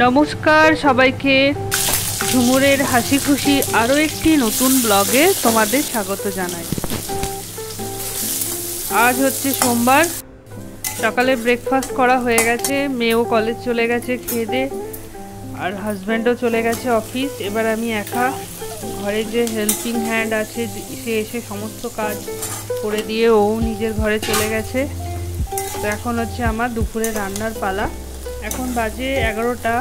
নমস্কার সবাইকে, ঝুমুরের হাসি খুশি আরও একটি নতুন ব্লগে তোমাদের স্বাগত জানাই। আজ হচ্ছে সোমবার, সকালে ব্রেকফাস্ট করা হয়ে গেছে, মেয়েও কলেজ চলে গেছে খেয়ে দে, আর হাজব্যান্ডও চলে গেছে অফিস। এবার আমি একা, ঘরে যে হেল্পিং হ্যান্ড আছে সে এসে সমস্ত কাজ করে দিয়ে ও নিজের ঘরে চলে গেছে। তো এখন হচ্ছে আমার দুপুরে রান্নার পালা। এখন বাজে 11টা।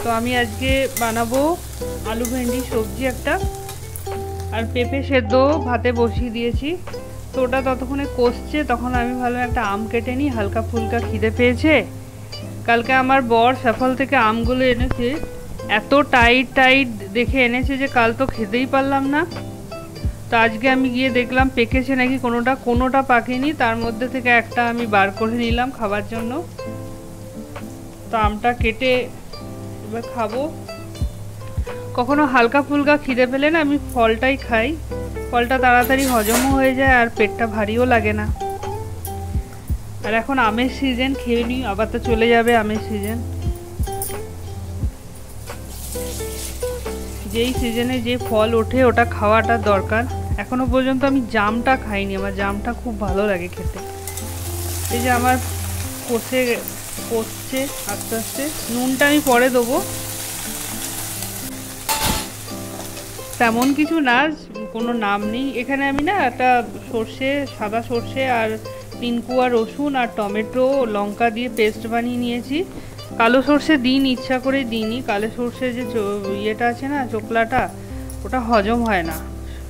তো আমি আজকে বানাবো আলু ভেন্ডি সবজি একটা, আর পেঁপে সেদ্ধ ভাতে বসিয়ে দিয়েছি। তো ওটা ততক্ষণে কষছে, তখন আমি ভাবলাম একটা আম কেটে নিই, হালকা ফুলকা খিদে পেয়েছে। কালকে আমার বর সাফল থেকে আমগুলো এনেছে, এত টাইট টাইট দেখে এনেছে যে কাল তো খেতেই পারলাম না। তো আজকে আমি গিয়ে দেখলাম পেকেছে নাকি, কোনোটা পাকেনি। তার মধ্যে থেকে একটা আমি বার করে নিলাম খাবার জন্য। তো আমটা কেটে এবার খাবো। কখনো হালকা ফুলকা খিদে পেলে না আমি ফলটাই খাই, ফলটা তাড়াতাড়ি হজমও হয়ে যায় আর পেটটা ভারীও লাগে না। আর এখন আমের সিজন, খেয়ে নিই, আবার তো চলে যাবে আমের সিজন। যেই সিজনে যে ফল ওঠে ওটা খাওয়াটা দরকার। এখনো পর্যন্ত আমি জামটা খাইনি, আমার জামটা খুব ভালো লাগে খেতে। এই যে আমার কষছে আস্তে আস্তে, নুনটা আমি পরে দেবো। তেমন কিছু না, কোনো নাম নেই এখানে। আমি না একটা সাদা সর্ষে আর 3 কোয়া রসুন আর টমেটো লঙ্কা দিয়ে পেস্ট বানিয়ে নিয়েছি। কালো সর্ষে দিইনি, ইচ্ছা করে দিইনি। কালো সর্ষে যে ইয়েটা আছে না, চোকলাটা, ওটা হজম হয় না।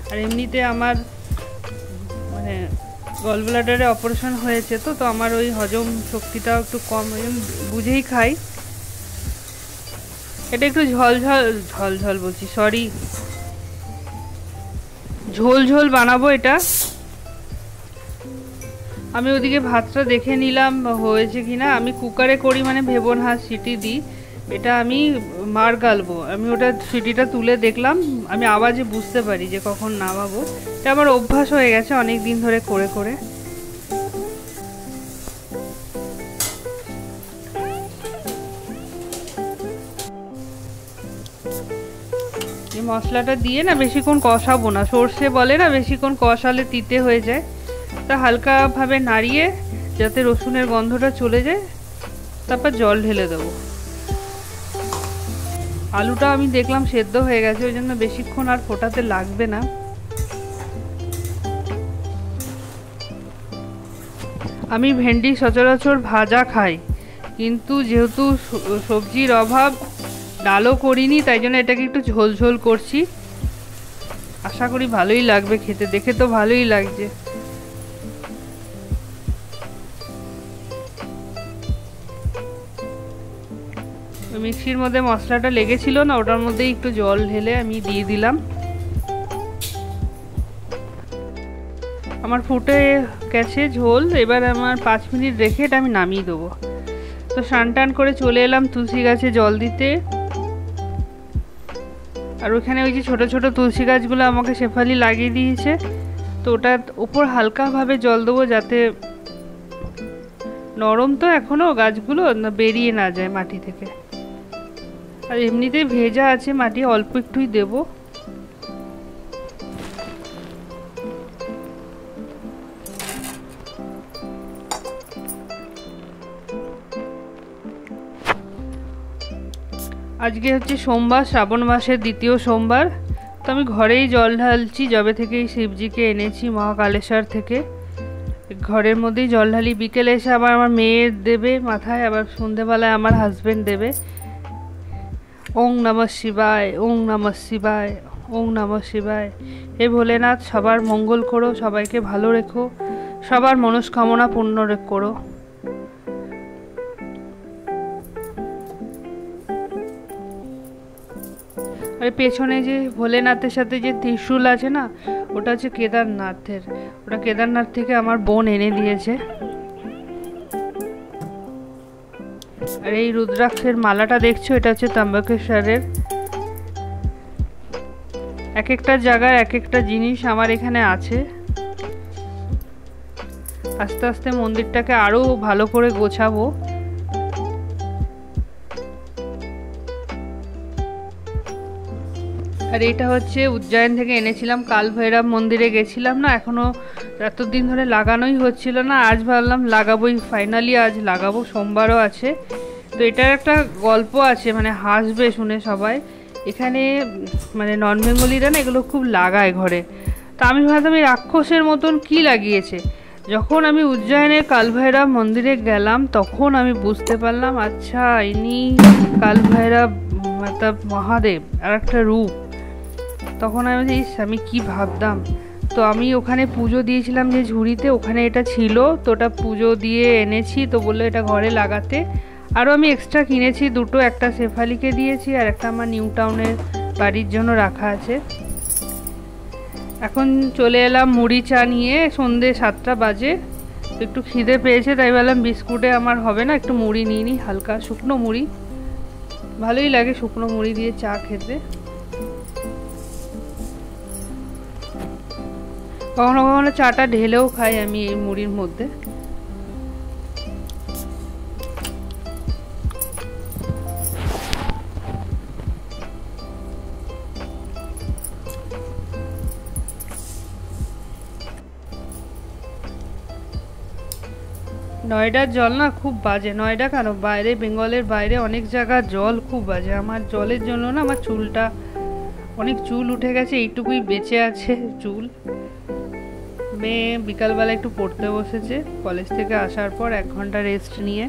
আর এমনিতে আমার মানে গল ব্লাডারে অপারেশন হয়েছে, তো আমার ওই হজম শক্তিটাও একটু কম, বুঝেই খাই। এটা একটু ঝোল বলছি, সরি, ঝোল বানাবো এটা। আমি ওদিকে ভাতটা দেখে নিলাম হয়েছে কিনা। আমি কুকারে করি, মানে ভেবো না সিটি দিই। এটা আমি মার গালবো, আমি ওটা সিটিটা তুলে দেখলাম, আমি আওয়াজে বুঝতে পারি যে কখন নামাবো। এটা আমার অভ্যাস হয়ে গেছে অনেক দিন ধরে করে করে। এই মশলাটা দিয়ে না বেশিক্ষণ কষাবো না, সর্ষে বলে না বেশিক্ষণ কষালে তিতে হয়ে যায়। তা হালকাভাবে নাড়িয়ে যাতে রসুনের গন্ধটা চলে যায়, তারপর জল ঢেলে দেবো। আলুটা আমি দেখলাম সেদ্ধ হয়ে গেছে, ওই জন্য বেশিক্ষণ আর ফোটাতে লাগবে না। আমি ভেন্ডি সচরাচর ভাজা খাই, কিন্তু যেহেতু সবজির অভাব, ডালও করিনি, তাই জন্য এটাকে একটু ঝোল করছি। আশা করি ভালোই লাগবে খেতে, দেখে তো ভালোই লাগছে। মিক্সির মধ্যে মশলাটা লেগেছিল না, ওটার মধ্যে একটু জল ঢেলে আমি দিয়ে দিলাম। আমার ফুটে গেছে ঝোল। এবার আমার 5 মিনিট রেখে এটা আমি নামিয়ে দেবো। তো স্নান করে চলে এলাম তুলসী গাছে জল দিতে। আর ওখানে ওই যে ছোট ছোট তুলসী গাছগুলো আমাকে শেফালি লাগিয়ে দিয়েছে, তো ওটার উপর হালকাভাবে জল দেবো, যাতে নরম তো এখনো গাছগুলো বেরিয়ে না যায় মাটি থেকে। আর এমনিতেই ভেজা আছে মাটি, অল্প একটুই দেব। আজকে হচ্ছে সোমবার, শ্রাবণ মাসের 2য় সোমবার। তো আমি ঘরেই জল ঢালছি, যবে থেকে এই শিবজিকে এনেছি মহাকালেশ্বর থেকে। ঘরের মধ্যেই জল ঢালি, বিকেলে এসে আবার আমার মেয়ে দেবে মাথায়, আবার সন্ধেবেলায় আমার হাজবেন্ড দেবে। ওং নমঃ শিবায়, ওং নমঃ শিবায়, ওং নমঃ শিবায়। হে ভোলেনাথ, সবার মঙ্গল করো, সবাইকে ভালো রেখো, সবার মনস্কামনা পূর্ণ করো। আর পেছনে যে ভোলেনাথের সাথে যে ত্রিশূল আছে না, ওটা হচ্ছে কেদারনাথের। ওটা কেদারনাথ থেকে আমার বোন এনে দিয়েছে। আর এই রুদ্রাক্ষের মালাটা দেখছো, এটা হচ্ছে ত্রম্বকেশ্বরের। এক একটা জায়গার এক একটা জিনিস আমার এখানে আছে। আস্তে আস্তে মন্দিরটাকে আরো ভালো করে গোছাবো। আর এটা হচ্ছে উজ্জয়ন থেকে এনেছিলাম, কাল ভৈরব মন্দিরে গেছিলাম না, এখনও এতদিন ধরে লাগানোই হচ্ছিল না, আজ ভাবলাম লাগাবোই, ফাইনালি আজ লাগাবো, সোমবারও আছে। তো এটার একটা গল্প আছে, মানে হাসবে শুনে সবাই। এখানে মানে নন বেঙ্গলিরা না এগুলো খুব লাগায় ঘরে। তা আমি ভাবতাম এই রাক্ষসের মতন কি লাগিয়েছে। যখন আমি উজ্জয়নের কালভৈরব মন্দিরে গেলাম তখন আমি বুঝতে পারলাম আচ্ছা ইনি কালভৈরব মতলব মহাদেব আর একটা রূপ। তখন আমি কি ভাবতাম। তো আমি ওখানে পুজো দিয়েছিলাম যে ঝুড়িতে, ওখানে এটা ছিল, তো ওটা পুজো দিয়ে এনেছি, তো বললো এটা ঘরে লাগাতে। আরও আমি এক্সট্রা কিনেছি দুটো, একটা শেফালিকে দিয়েছি আর একটা আমার নিউ টাউনের বাড়ির জন্য রাখা আছে। এখন চলে এলাম মুড়ি চা নিয়ে, সন্ধে 7টা বাজে, একটু খিদে পেয়েছে তাই বললাম বিস্কুটে আমার হবে না, একটু মুড়ি নিয়ে নিই, হালকা শুকনো মুড়ি, ভালোই লাগে শুকনো মুড়ি দিয়ে চা খেতে। কখনো কখনো চাটা ঢেলেও খাই আমি এই মুড়ির মধ্যে। নয়ডার জল না খুব বাজে, নয়ডা কেন বাইরে বেঙ্গলের বাইরে অনেক জায়গার জল খুব বাজে। আমার জলের জন্য না আমার চুলটা, অনেক চুল উঠে গেছে, এইটুকুই বেঁচে আছে চুল। মেয়ে বিকালবেলা একটু পড়তে বসেছে, কলেজ থেকে আসার পর 1 ঘন্টা রেস্ট নিয়ে।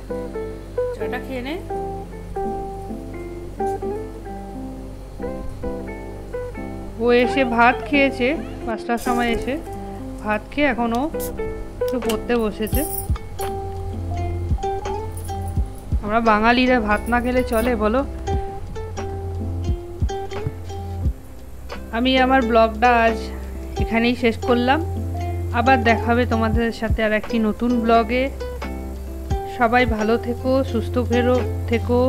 চাটা খেয়ে নে। ও এসে ভাত খেয়েছে 5টার সময়, এসে ভাত খেয়ে এখনো একটু পড়তে বসেছে। আমরা বাঙালিরা ভাত না খেলে চলে বলো? আমি আমার ব্লগটা আজ এখানেই শেষ করলাম, আবার দেখাবে তোমাদের সাথে আর একটি নতুন ব্লগে। সবাই ভালো থেকো, সুস্থ থেকো।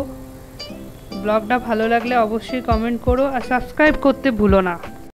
ব্লগটা ভালো লাগলে অবশ্যই কমেন্ট করো আর সাবস্ক্রাইব করতে ভুলো না।